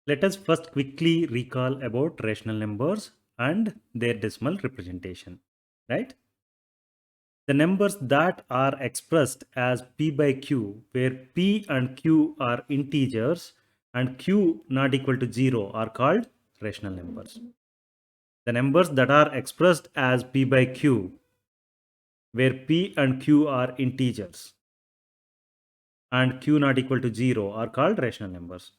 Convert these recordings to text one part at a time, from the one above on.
Let us first quickly recall about rational numbers and their decimal representation, right? The numbers that are expressed as p by q, where p and q are integers and q not equal to 0 are called rational numbers. The numbers that are expressed as p by q, where p and q are integers and q not equal to 0 are called rational numbers.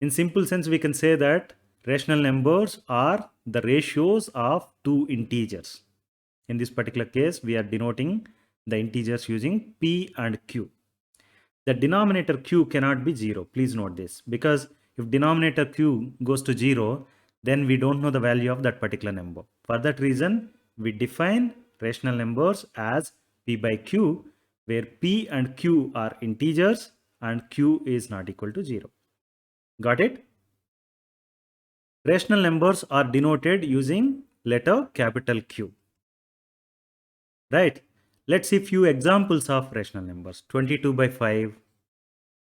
In simple sense, we can say that rational numbers are the ratios of two integers. In this particular case, we are denoting the integers using p and q. The denominator q cannot be 0. Please note this, because if denominator q goes to 0, then we don't know the value of that particular number. For that reason, we define rational numbers as p by q, where p and q are integers and q is not equal to 0. Got it? Rational numbers are denoted using letter capital Q. Right? Let's see few examples of rational numbers. 22 by 5,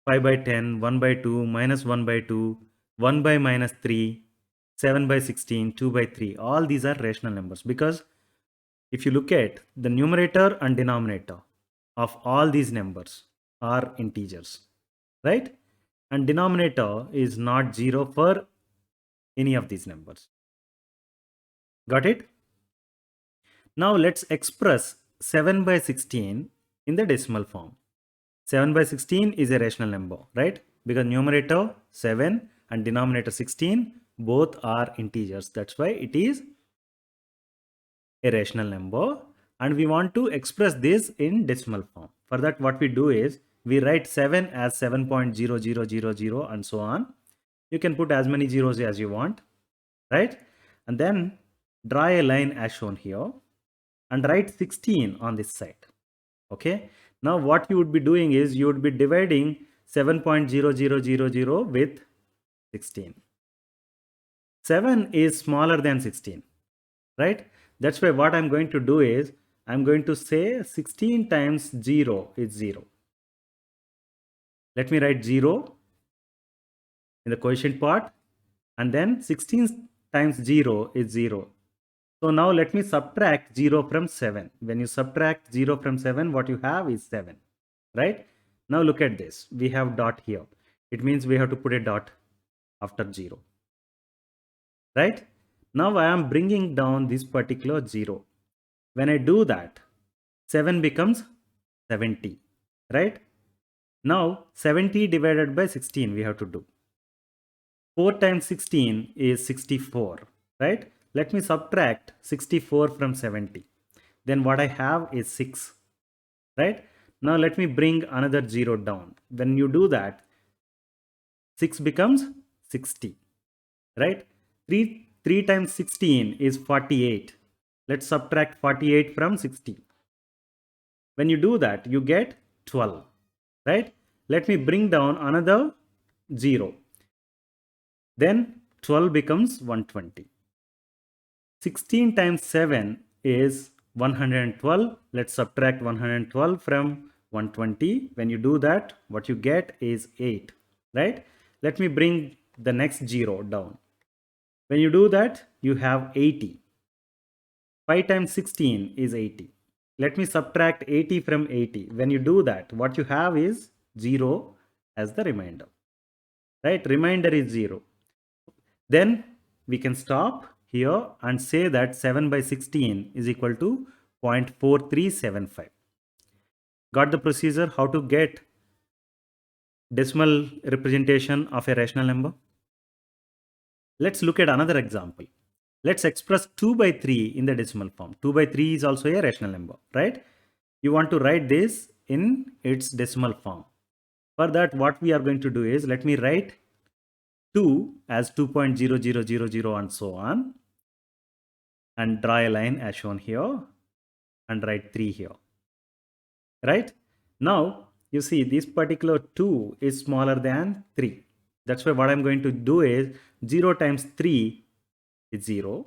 5 by 10, 1 by 2, minus 1 by 2, 1 by minus 3, 7 by 16, 2 by 3. All these are rational numbers, because if you look at the numerator and denominator of all these numbers are integers. Right? And denominator is not 0 for any of these numbers. Got it? Now let's express 7 by 16 in the decimal form. 7 by 16 is a rational number, right? Because numerator 7 and denominator 16 both are integers. That's why it is a rational number. And we want to express this in decimal form. For that, what we do is we write 7 as 7.0000 and so on. You can put as many zeros as you want, right? And then draw a line as shown here and write 16 on this side. Okay. Now what you would be doing is you would be dividing 7.0000 with 16. 7 is smaller than 16, right? That's why what I'm going to do is I'm going to say 16 times 0 is 0. Let me write 0 in the quotient part, and then 16 times 0 is 0. So now let me subtract 0 from 7. When you subtract 0 from 7, what you have is 7, right? Now look at this. We have dot here. It means we have to put a dot after 0, right? Now I am bringing down this particular 0. When I do that, 7 becomes 70, right? Now 70 divided by 16 we have to do. 4 times 16 is 64, right? Let me subtract 64 from 70. Then what I have is 6, right? Now let me bring another 0 down. When you do that, 6 becomes 60, right? 3 times 16 is 48. Let's subtract 48 from 60. When you do that, you get 12, right? Let me bring down another 0. Then 12 becomes 120. 16 times 7 is 112. Let's subtract 112 from 120. When you do that, what you get is 8, right? Let me bring the next 0 down. When you do that, you have 80. 5 times 16 is 80. Let me subtract 80 from 80. When you do that, what you have is 0 as the remainder, right? Remainder is 0. Then we can stop here and say that 7 by 16 is equal to 0.4375. Got the procedure how to get decimal representation of a rational number? Let's look at another example. Let's express 2 by 3 in the decimal form. 2 by 3 is also a rational number, right? You want to write this in its decimal form. For that, what we are going to do is, let me write 2 as 2.0000 and so on, and draw a line as shown here and write 3 here, right? Now you see this particular 2 is smaller than 3. That's why what I'm going to do is 0 times 3 is 0,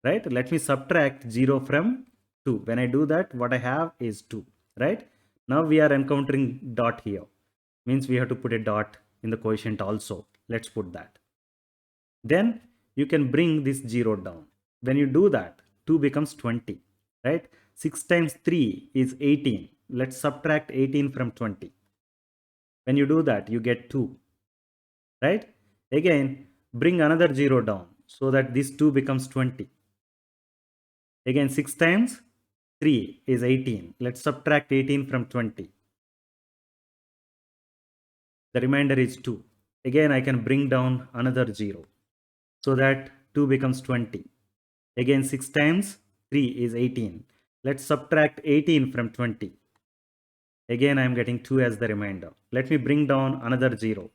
right? Let me subtract 0 from 2. When I do that, what I have is 2, right? Now we are encountering dot here. Means we have to put a dot in the quotient also. Let's put that. Then you can bring this 0 down. When you do that, 2 becomes 20, right? 6 times 3 is 18. Let's subtract 18 from 20. When you do that, you get 2, right? Again, bring another 0 down so that this 2 becomes 20. Again, 6 times 3 is 18. Let's subtract 18 from 20. The remainder is 2. Again, I can bring down another 0 so that 2 becomes 20. Again, 6 times 3 is 18. Let's subtract 18 from 20. Again, I am getting 2 as the remainder. Let me bring down another 0.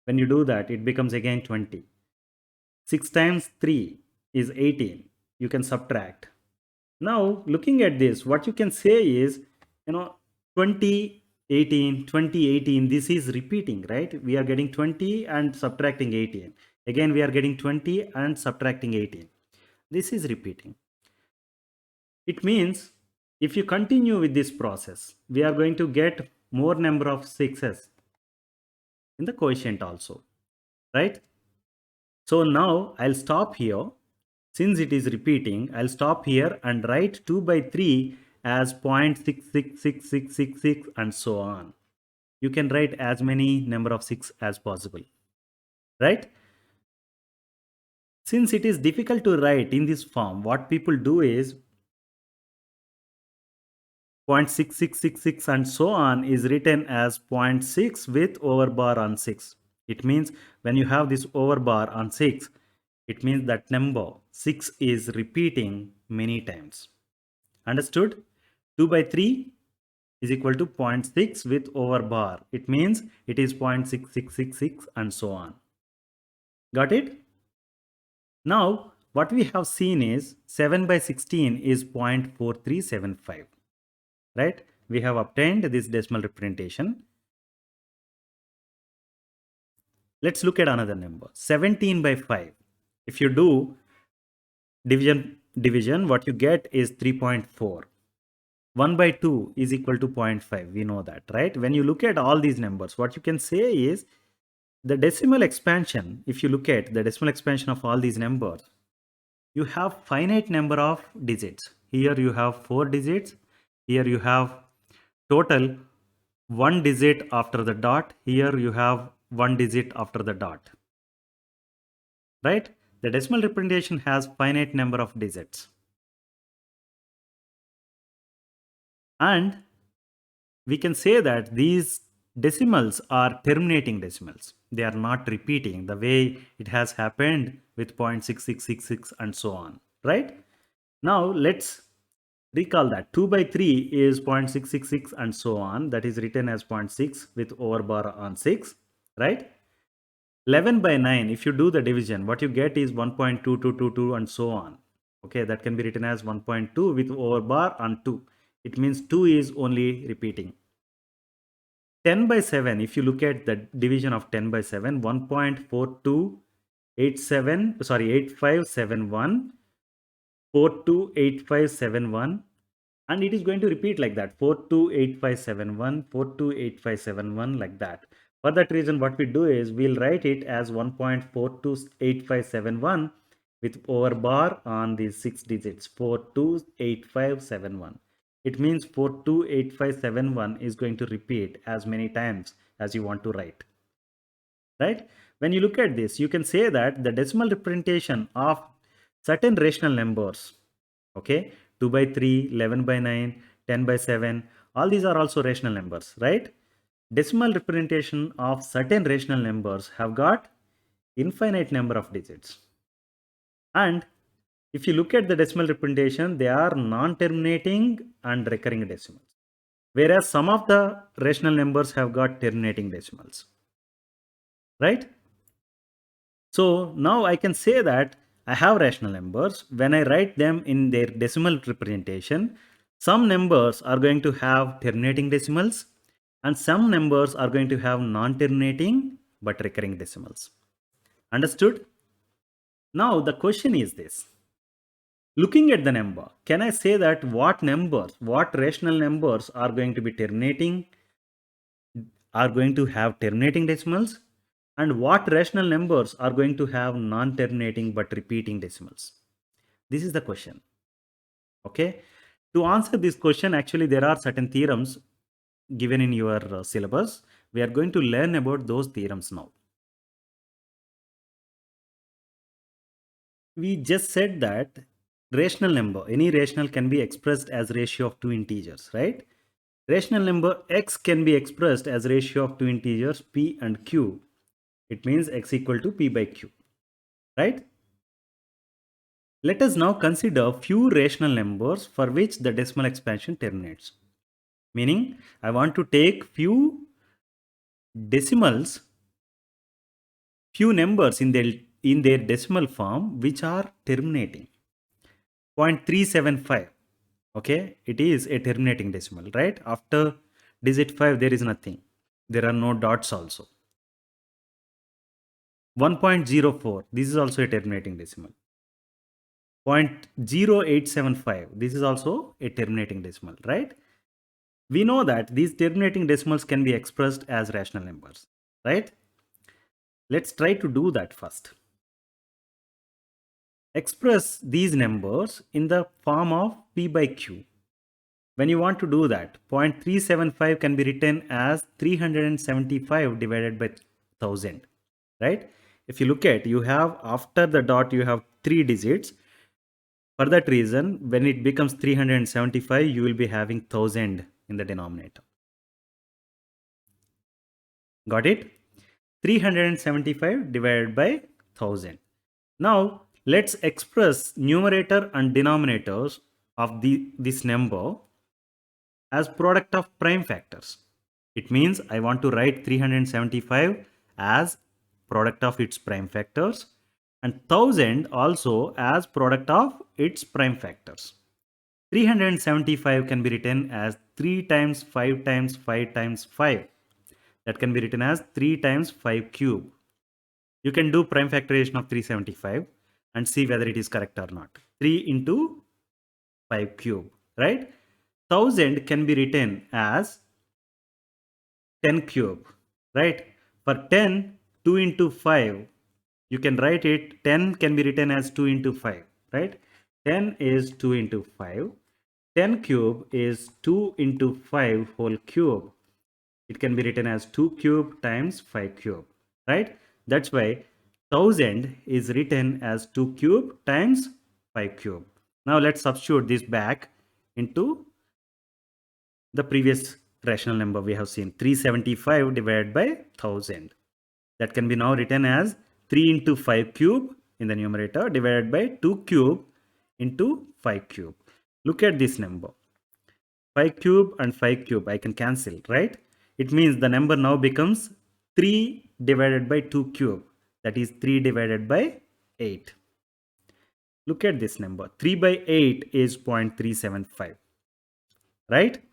When you do that, it becomes again 20. 6 times 3 is 18. You can subtract. Now, looking at this, what you can say is, 20, 18, 20, 18, this is repeating, right? We are getting 20 and subtracting 18. Again, we are getting 20 and subtracting 18. This is repeating. It means if you continue with this process, we are going to get more number of 6s in the quotient also, right? So now I'll stop here. Since it is repeating, I'll stop here and write 2 by 3 as 0.666666 and so on. You can write as many number of 6 as possible, right? Since it is difficult to write in this form, what people do is 0.6666 and so on is written as 0.6 with overbar on 6. It means when you have this overbar on 6, it means that number 6 is repeating many times. Understood? 2 by 3 is equal to 0.6 with overbar. It means it is 0.6666 and so on. Got it? Now, what we have seen is 7 by 16 is 0.4375. Right? We have obtained this decimal representation. Let's look at another number. 17 by 5. If you do division, what you get is 3.4. 1 by 2 is equal to 0.5. We know that, right? When you look at all these numbers, what you can say is the decimal expansion. If you look at the decimal expansion of all these numbers, you have finite number of digits. Here you have 4 digits. Here you have total 1 digit after the dot. Here you have 1 digit after the dot. Right? The decimal representation has finite number of digits. And we can say that these decimals are terminating decimals. They are not repeating the way it has happened with 0.6666 and so on. Right? Now let's recall that 2 by 3 is 0.666 and so on. That is written as 0.6 with overbar on 6, right? 11 by 9, if you do the division, what you get is 1.2222 and so on. Okay, that can be written as 1.2 with overbar on 2. It means 2 is only repeating. 10 by 7, if you look at the division of 10 by 7, 1.428571 428571, and it is going to repeat like that, 428571 428571, like that. For that reason, what we do is we'll write it as 1.428571 with overbar on these 6 digits, 428571. It means 428571 is going to repeat as many times as you want to write, right? When you look at this, you can say that the decimal representation of certain rational numbers, okay, 2 by 3, 11 by 9, 10 by 7, all these are also rational numbers, right? Decimal representation of certain rational numbers have got infinite number of digits. And if you look at the decimal representation, they are non-terminating and recurring decimals. Whereas some of the rational numbers have got terminating decimals, right? So now I can say that I have rational numbers. When I write them in their decimal representation, some numbers are going to have terminating decimals and some numbers are going to have non-terminating but recurring decimals. Understood? Now the question is this. Looking at the number, can I say that what rational numbers are going to be terminating, are going to have terminating decimals, And what rational numbers are going to have non-terminating but repeating decimals? This is the question. Okay. To answer this question, actually, there are certain theorems given in your syllabus. We are going to learn about those theorems now. We just said that rational number, any rational can be expressed as ratio of two integers, right? Rational number x can be expressed as ratio of two integers p and q. It means x equal to p by q, right? Let us now consider few rational numbers for which the decimal expansion terminates. Meaning, I want to take few decimals, few numbers in their decimal form which are terminating. 0.375. Okay, it is a terminating decimal, right? After digit 5, there is nothing. There are no dots also. 1.04, this is also a terminating decimal. 0.0875, this is also a terminating decimal, right? We know that these terminating decimals can be expressed as rational numbers, right? Let's try to do that first. Express these numbers in the form of p by q. When you want to do that, 0.375 can be written as 375 divided by 1000, right? If you look at, you have after the dot, you have 3 digits. For that reason, when it becomes 375, you will be having 1000 in the denominator. Got it? 375 divided by 1000. Now, let's express numerator and denominators of this number as product of prime factors. It means I want to write 375 as product of its prime factors and 1000 also as product of its prime factors. 375 can be written as 3 times 5 times 5 times 5. That can be written as 3 times 5 cube. You can do prime factorization of 375 and see whether it is correct or not. 3 into 5 cube, right? 1000 can be written as 10 cube, right? For 10, 2 into 5, you can write it, 10 can be written as 2 into 5, right? 10 is 2 into 5. 10 cube is 2 into 5 whole cube. It can be written as 2 cube times 5 cube, right? That's why 1000 is written as 2 cube times 5 cube. Now let's substitute this back into the previous rational number we have seen, 375 divided by 1000. That can be now written as 3 into 5 cube in the numerator divided by 2 cube into 5 cube. Look at this number. 5 cube and 5 cube I can cancel, right? It means the number now becomes 3 divided by 2 cube. That is 3 divided by 8. Look at this number. 3 by 8 is 0.375. Right?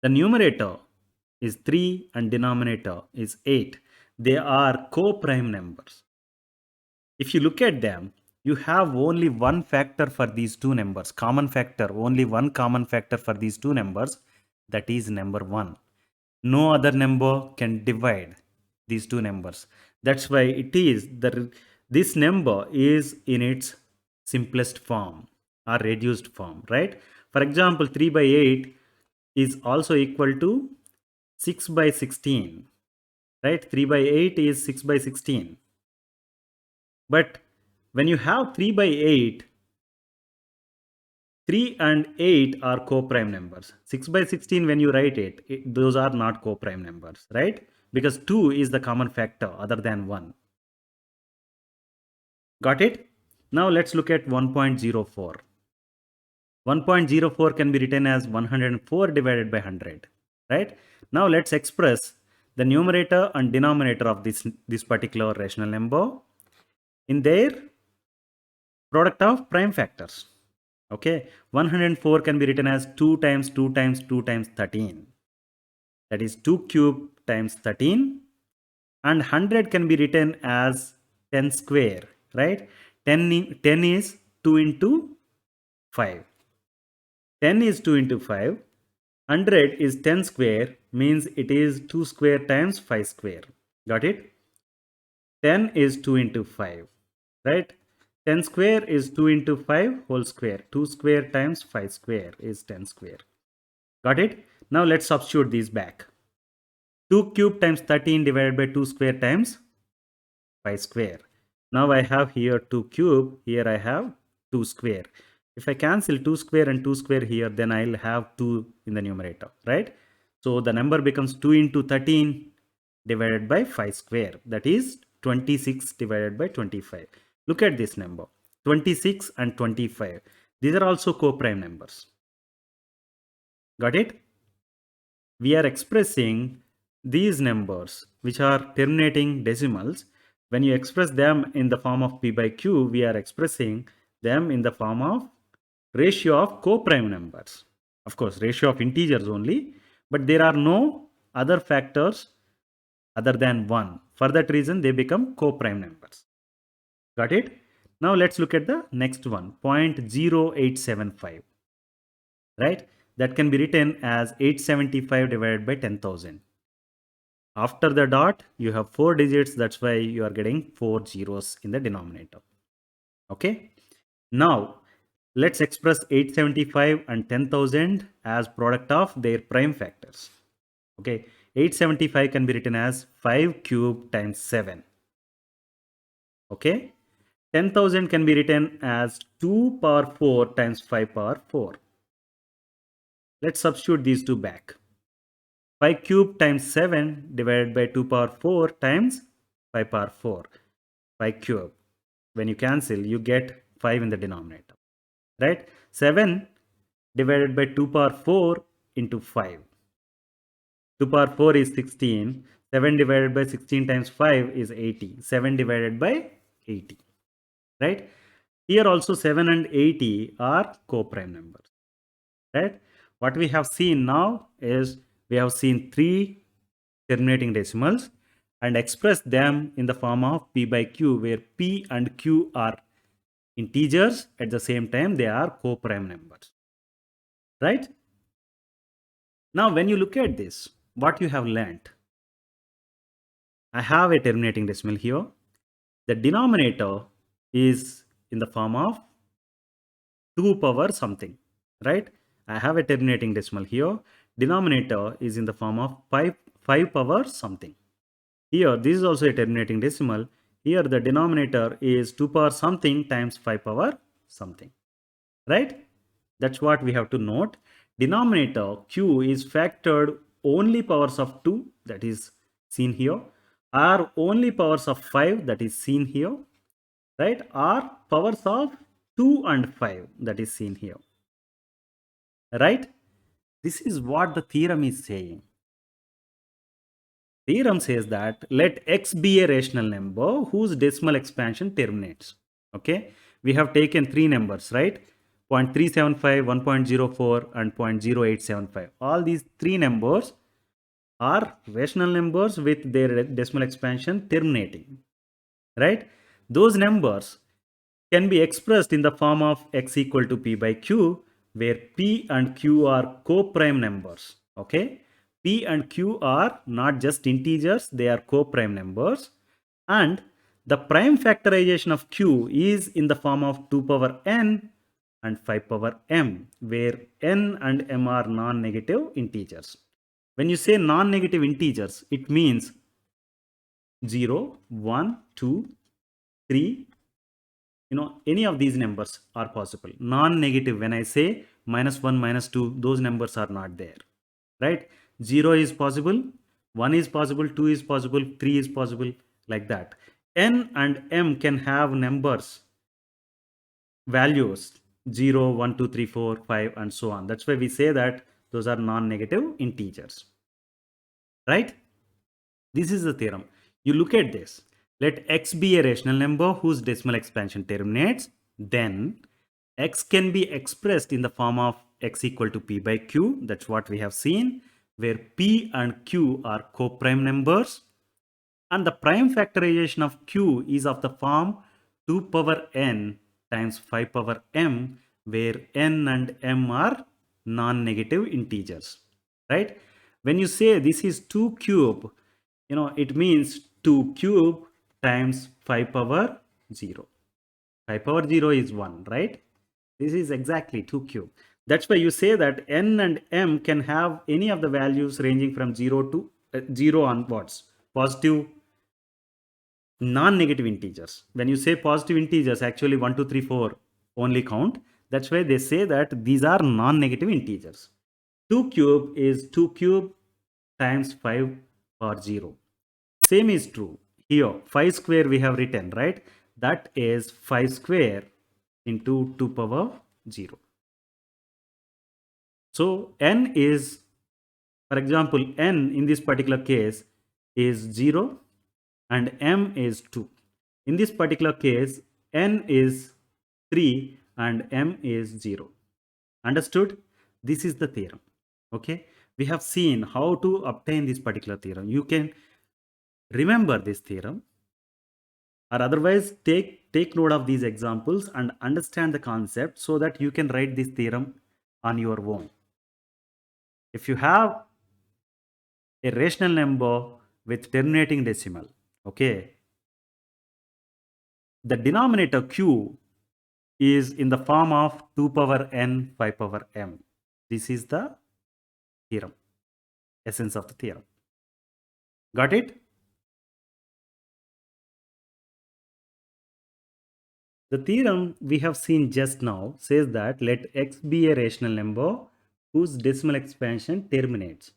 The numerator is 3 and denominator is 8. They are co-prime numbers. If you look at them, you have only one factor for these two numbers. Common factor, only one common factor for these two numbers. That is number 1. No other number can divide these two numbers. That's why it is this number is in its simplest form or reduced form, right? For example, 3 by 8 is also equal to 6 by 16, right? 3 by 8 is 6 by 16. But when you have 3 by 8, 3 and 8 are co-prime numbers. 6 by 16, when you write it, those are not co-prime numbers, right? Because 2 is the common factor other than 1. Got it? Now let's look at 1.04. 1.04 can be written as 104 divided by 100, right? Now let's express the numerator and denominator of this particular rational number in their product of prime factors. Okay, 104 can be written as 2 times 2 times 2 times 13. That is 2 cube times 13. And 100 can be written as 10 square, right? 10 is 2 into 5. 10 is 2 into 5. 100 is 10 square, means it is 2 square times 5 square. Got it? 10 is 2 into 5, right? 10 square is 2 into 5 whole square. 2 square times 5 square is 10 square. Got it? Now let's substitute these back. 2 cube times 13 divided by 2 square times 5 square. Now I have here 2 cube, here I have 2 square. If I cancel 2 square and 2 square here, then I'll have 2 in the numerator, right? So the number becomes 2 into 13 divided by 5 square. That is 26 divided by 25. Look at this number, 26 and 25. These are also co-prime numbers. Got it? We are expressing these numbers, which are terminating decimals. When you express them in the form of p by q, we are expressing them in the form of ratio of co-prime numbers. Of course, ratio of integers only, but there are no other factors other than 1. For that reason, they become co-prime numbers. Got it? Now let's look at the next one, 0.0875, right? That can be written as 875 divided by 10,000. After the dot, you have 4 digits. That's why you are getting 4 zeros in the denominator. Okay. Now, let's express 875 and 10,000 as product of their prime factors. Okay. 875 can be written as 5 cube times 7. Okay. 10,000 can be written as 2 power 4 times 5 power 4. Let's substitute these two back. 5 cube times 7 divided by 2 power 4 times 5 power 4. 5 cube. When you cancel, you get 5 in the denominator. Right? 7 divided by 2 power 4 into 5. 2 power 4 is 16. 7 divided by 16 times 5 is 80. 7 divided by 80. Right? Here also 7 and 80 are co-prime numbers. Right? What we have seen now is we have seen 3 terminating decimals and expressed them in the form of p by q, where p and q are integers. At the same time, they are co-prime numbers. Right? Now, when you look at this, what you have learnt, I have a terminating decimal here. The denominator is in the form of 2 power something, right? I have a terminating decimal here. Denominator is in the form of 5 power something. Here, this is also a terminating decimal. Here, the denominator is 2 power something times 5 power something, right? That's what we have to note. Denominator q is factored only powers of 2, that is seen here, or only powers of 5, that is seen here, right? Or powers of 2 and 5, that is seen here, right? This is what the theorem is saying. Theorem says that let x be a rational number whose decimal expansion terminates. Okay, we have taken 3 numbers, right? 0.375, 1.04 and 0.0875. All these 3 numbers are rational numbers with their decimal expansion terminating, right? Those numbers can be expressed in the form of x equal to p by q, where p and q are co-prime numbers. Okay, p and q are not just integers, they are co-prime numbers, and the prime factorization of q is in the form of 2 power n and 5 power m, where n and m are non-negative integers. When you say non-negative integers, it means 0, 1, 2, 3, any of these numbers are possible. Non-negative, when I say -1, -2, those numbers are not there, right? 0 is possible, 1 is possible, 2 is possible, 3 is possible, like that. N and m can have numbers, values 0, 1, 2, 3, 4, 5 and so on. That's why we say that those are non-negative integers, right? This is the theorem. You look at this. Let x be a rational number whose decimal expansion terminates. Then x can be expressed in the form of x equal to p by q. That's what we have seen, where p and q are co-prime numbers. And the prime factorization of q is of the form 2 power n times 5 power m, where n and m are non-negative integers, right? When you say this is 2 cube, it means 2 cube times 5 power 0. 5 power 0 is 1, right? This is exactly 2 cube. That's why you say that n and m can have any of the values ranging from 0 to 0 onwards. Positive, non-negative integers. When you say positive integers, actually 1, 2, 3, 4 only count. That's why they say that these are non-negative integers. 2 cube is 2 cube times 5 power 0. Same is true here. 5 square we have written, right? That is 5 square into 2 power 0. So n is, for example, n in this particular case is 0 and m is 2. In this particular case, n is 3 and m is 0. Understood? This is the theorem. Okay, we have seen how to obtain this particular theorem. You can remember this theorem, or otherwise take note of these examples and understand the concept so that you can write this theorem on your own. If you have a rational number with terminating decimal, okay, the denominator q is in the form of 2 power n 5 power m. This is the theorem, essence of the theorem. Got it? The theorem we have seen just now says that let x be a rational number whose decimal expansion terminates.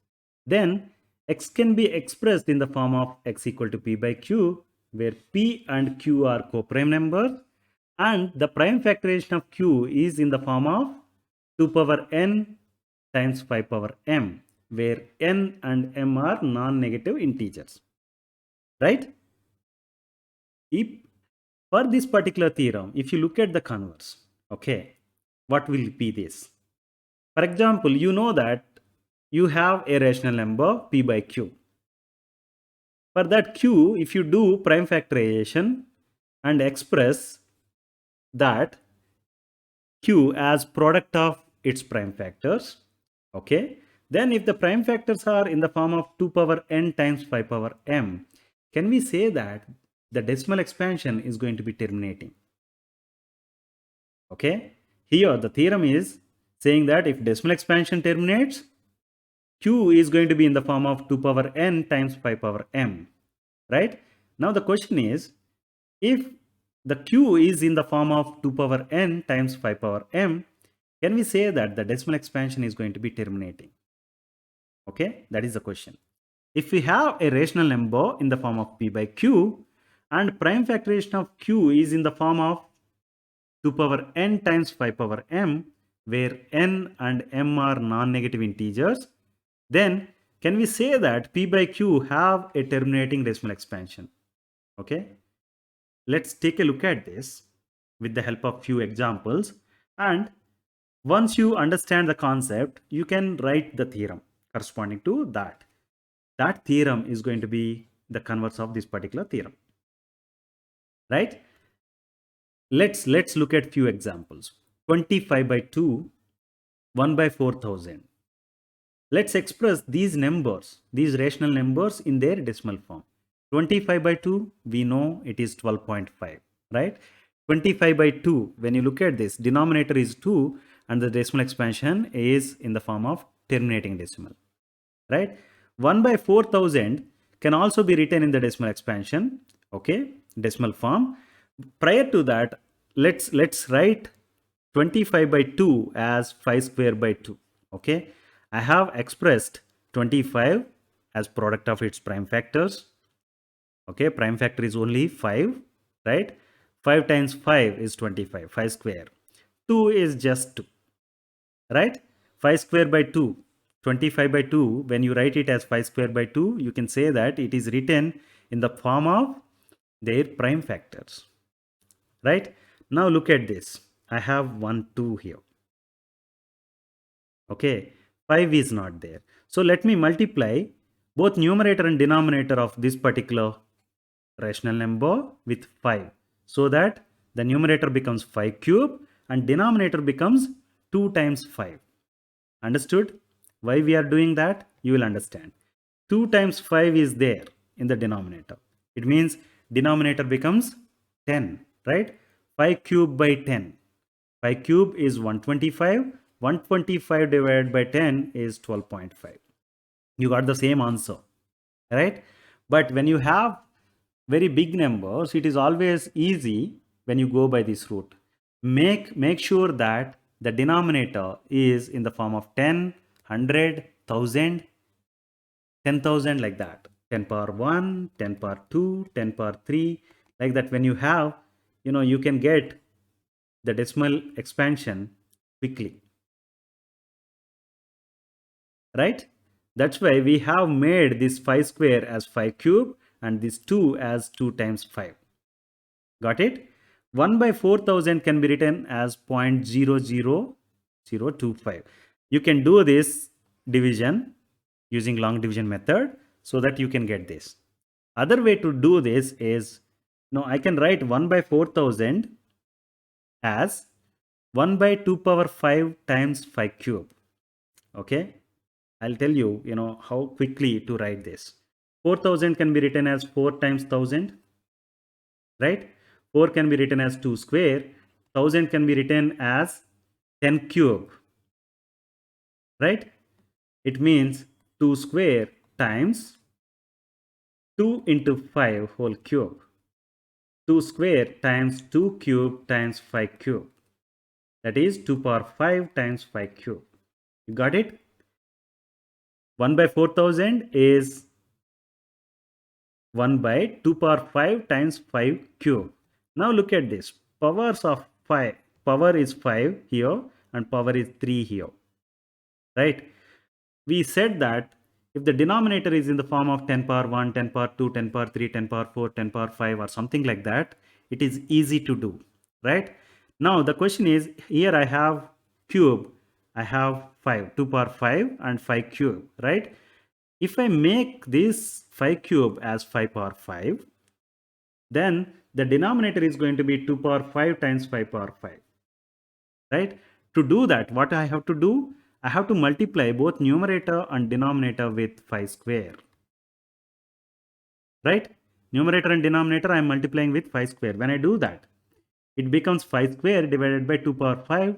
Then x can be expressed in the form of x equal to p by q, where p and q are co-prime numbers, and the prime factorization of q is in the form of 2 power n times 5 power m, where n and m are non-negative integers. Right? For this particular theorem, if you look at the converse, okay, what will be this? For example, you know that you have a rational number p by q. For that q, if you do prime factorization and express that q as product of its prime factors, okay, then if the prime factors are in the form of 2 power n times 5 power m, can we say that the decimal expansion is going to be terminating? Okay, here the theorem is saying that if decimal expansion terminates, q is going to be in the form of 2 power n times 5 power m, right? Now the question is, if the q is in the form of 2 power n times 5 power m, can we say that the decimal expansion is going to be terminating? Okay, that is the question. If we have a rational number in the form of p by q and prime factorization of q is in the form of 2 power n times 5 power m, where n and m are non-negative integers, then can we say that p by q have a terminating decimal expansion? Okay, let's take a look at this with the help of few examples, and once you understand the concept, you can write the theorem corresponding to that. That theorem is going to be the converse of this particular theorem, right? Let's look at few examples. 25 by 2, 1 by 4000. Let's express these numbers, these rational numbers in their decimal form. 25 by 2, we know it is 12.5, right? 25 by 2, when you look at this, denominator is 2 and the decimal expansion is in the form of terminating decimal, right? 1 by 4000 can also be written in the decimal expansion, okay, decimal form. Prior to that, let's write 25 by 2 as 5 square by 2, okay. I have expressed 25 as product of its prime factors, okay. Prime factor is only 5, right? 5 times 5 is 25, 5 square. 2 is just 2, right? 5 square by 2, 25 by 2, when you write it as 5 square by 2, you can say that it is written in the form of their prime factors, right? Now look at this. I have 1, 2 here. Okay, 5 is not there. So let me multiply both numerator and denominator of this particular rational number with 5, so that the numerator becomes 5 cube and denominator becomes 2 times 5. Understood? Why we are doing that? You will understand. 2 times 5 is there in the denominator. It means denominator becomes 10, right? 5 cube by 10. 5 cube is 125. 125 divided by 10 is 12.5. You got the same answer, right? But when you have very big numbers, it is always easy when you go by this route. Make sure that the denominator is in the form of 10, 100, 1000, 10,000, like that. 10 power 1, 10 power 2, 10 power 3, like that. When you have, you can get the decimal expansion quickly, right? That's why we have made this 5 square as 5 cube and this 2 as 2 times 5. Got it? 1 by 4000 can be written as 0.00025. You can do this division using long division method so that you can get this. Other way to do this is, I can write 1 by 4000 as 1 by 2 power 5 times 5 cube. Okay, I'll tell you, how quickly to write this. 4000 can be written as 4 times 1000, right? 4 can be written as 2 square. 1000 can be written as 10 cube, right? It means 2 square times 2 into 5 whole cube. 2 square times 2 cube times 5 cube. That is 2 power 5 times 5 cube. You got it? 1 by 4000 is 1 by 2 power 5 times 5 cube. Now look at this. Powers of 5. Power is 5 here and power is 3 here. Right? We said that if the denominator is in the form of 10 power 1, 10 power 2, 10 power 3, 10 power 4, 10 power 5 or something like that, it is easy to do. Right? Now the question is, here I have cube. I have 5, 2 power 5 and 5 cube. Right? If I make this 5 cube as 5 power 5, then the denominator is going to be 2 power 5 times 5 power 5. Right? To do that, what I have to do? I have to multiply both numerator and denominator with 5 square. Right? Numerator and denominator I am multiplying with 5 square. When I do that, it becomes 5 square divided by 2 power 5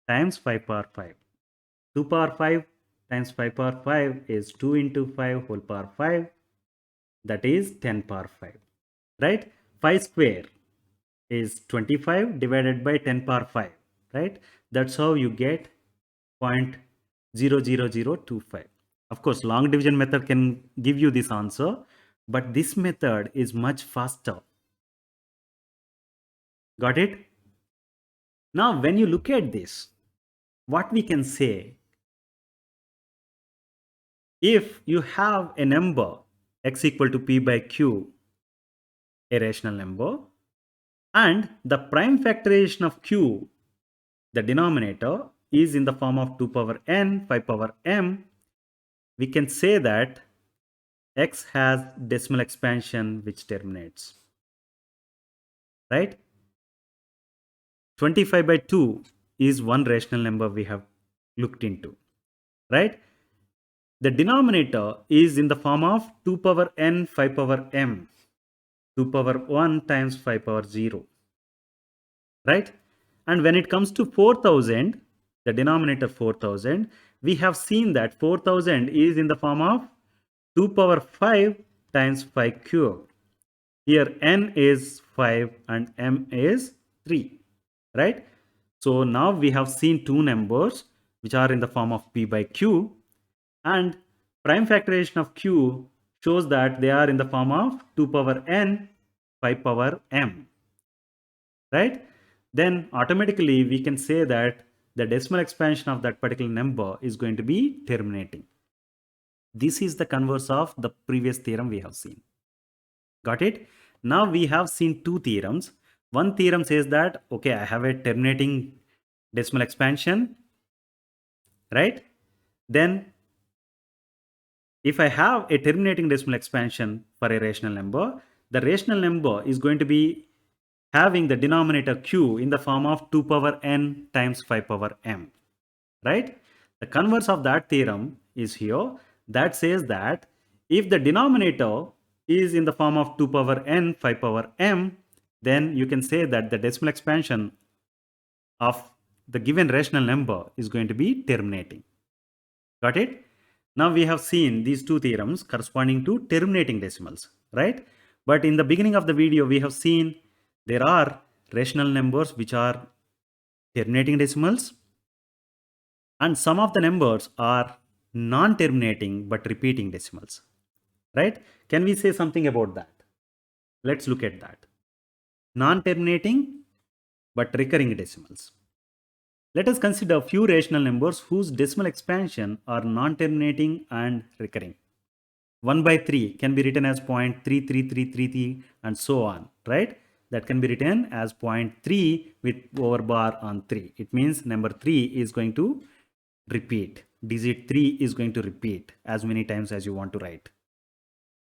times 5 power 5. 2 power 5 times 5 power 5 is 2 into 5 whole power 5. That is 10 power 5. Right? 5 square is 25 divided by 10 power 5. Right? That's how you get 0.00025. Of course, long division method can give you this answer, but this method is much faster. Got it? Now, when you look at this, what we can say, if you have a number x equal to p by q, a rational number, and the prime factorization of q, the denominator, is in the form of 2 power n, 5 power m, we can say that x has decimal expansion which terminates. Right? 25 by 2 is one rational number we have looked into. Right? The denominator is in the form of 2 power n, 5 power m, 2 power 1 times 5 power 0. Right? And when it comes to 4000, the denominator 4000, we have seen that 4000 is in the form of 2 power 5 times 5 cube. Here n is 5 and m is 3. Right? So now we have seen two numbers which are in the form of p by q, and prime factorization of q shows that they are in the form of 2 power n, 5 power m. Right? Then automatically we can say that the decimal expansion of that particular number is going to be terminating. This is the converse of the previous theorem we have seen. Got it? Now we have seen two theorems. One theorem says that, okay, I have a terminating decimal expansion, right? Then if I have a terminating decimal expansion for a rational number, the rational number is going to be having the denominator q in the form of 2 power n times 5 power m, right? The converse of that theorem is here, that says that if the denominator is in the form of 2 power n 5 power m, then you can say that the decimal expansion of the given rational number is going to be terminating. Got it? Now we have seen these two theorems corresponding to terminating decimals, right? But in the beginning of the video, we have seen there are rational numbers which are terminating decimals, and some of the numbers are non-terminating but repeating decimals, right? Can we say something about that? Let's look at that. Non-terminating but recurring decimals. Let us consider a few rational numbers whose decimal expansion are non-terminating and recurring. 1 by 3 can be written as 0.33333 and so on, right? That can be written as 0.3 with over bar on 3. It means number 3 is going to repeat. Digit 3 is going to repeat as many times as you want to write,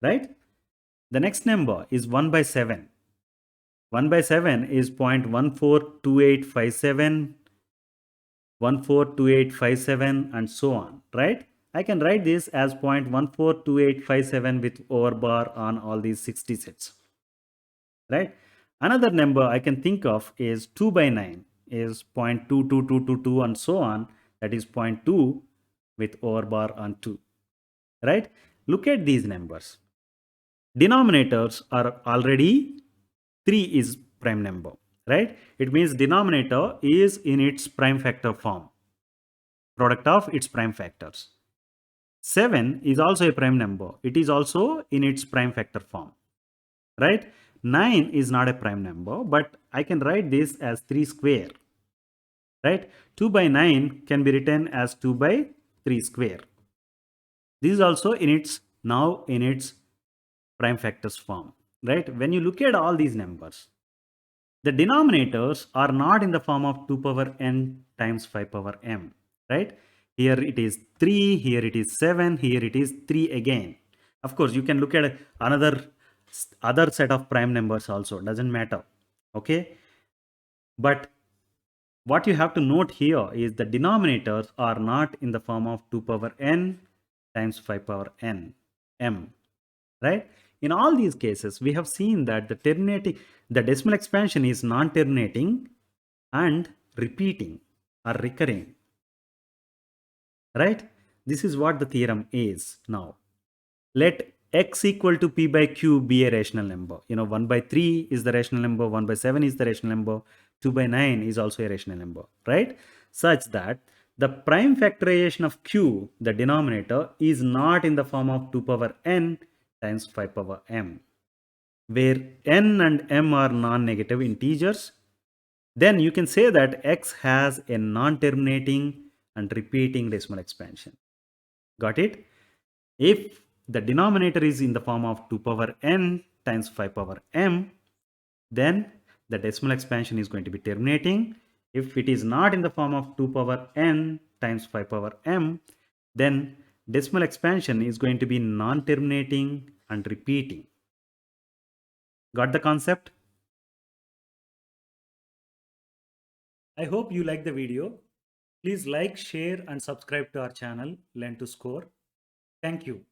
right? The next number is 1 by 7. 1 by 7 is 0.142857, 142857 and so on, right? I can write this as 0.142857 with over bar on all these 60 sets, right? Another number I can think of is 2 by 9 is 0.22222 and so on, that is 0.2 with over bar on 2, right? Look at these numbers. Denominators are already 3 is prime number, right? It means denominator is in its prime factor form, product of its prime factors. 7 is also a prime number. It is also in its prime factor form, right? 9 is not a prime number, but I can write this as 3 square, right? 2 by 9 can be written as 2 by 3 square. This is also in its now in its prime factors form, right? When you look at all these numbers, the denominators are not in the form of 2 power n times 5 power m, right? Here it is 3, here it is 7, here it is 3 again. Of course, you can look at other set of prime numbers also, doesn't matter, okay? But what you have to note here is the denominators are not in the form of 2 power n times 5 power n m, right? In all these cases, we have seen that the decimal expansion is non-terminating and repeating or recurring, right? This is what the theorem is. Now, let x equal to p by q be a rational number. 1 by 3 is the rational number, 1 by 7 is the rational number, 2 by 9 is also a rational number, right? Such that the prime factorization of q, the denominator, is not in the form of 2 power n times 5 power m, where n and m are non-negative integers. Then you can say that x has a non-terminating and repeating decimal expansion. Got it? If the denominator is in the form of 2 power n times 5 power m, then the decimal expansion is going to be terminating. If it is not in the form of 2 power n times 5 power m, then decimal expansion is going to be non-terminating and repeating. Got the concept? I hope you like the video. Please like, share and subscribe to our channel Learn to Score. Thank you.